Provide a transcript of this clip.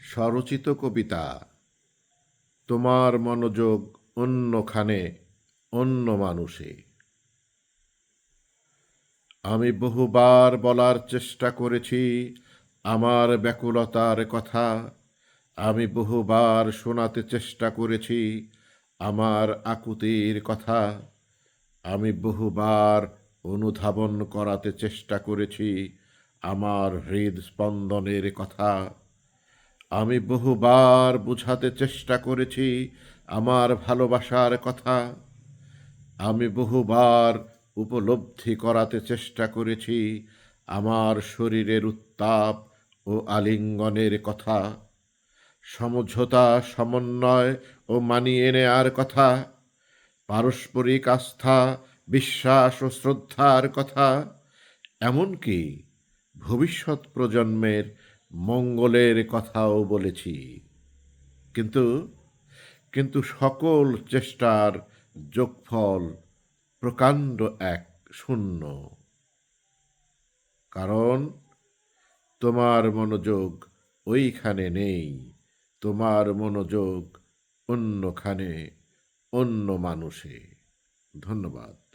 স্বরচিত কবিতা। তোমার মনোযোগ অন্যখানে, অন্য মানুষে। আমি বহুবার বলার চেষ্টা করেছি আমার ব্যাকুলতার কথা। আমি বহুবার শোনাতে চেষ্টা করেছি আমার আকুতির কথা। আমি বহুবার অনুধাবন করাতে চেষ্টা করেছি আমার হৃদস্পন্দনের কথা। আমি বহুবার বুঝাতে চেষ্টা করেছি আমার ভালোবাসার কথা। আমি বহুবার উপলব্ধি করাতে চেষ্টা করেছি আমার শরীরের উত্তাপ ও আলিঙ্গনের কথা। সমঝোতা, সমন্বয় ও মানিয়ে নেয়ার কথা। পারস্পরিক আস্থা, বিশ্বাস ও শ্রদ্ধার কথা। এমনকি ভবিষ্যৎ প্রজন্মের মঙ্গলের কথাও বলেছি। কিন্তু কিন্তু সকল চেষ্টার যোগফল প্রকাণ্ড এক শূন্য। কারণ তোমার মনোযোগ ওইখানে নেই। তোমার মনোযোগ অন্যখানে, অন্য মানুষে। ধন্যবাদ।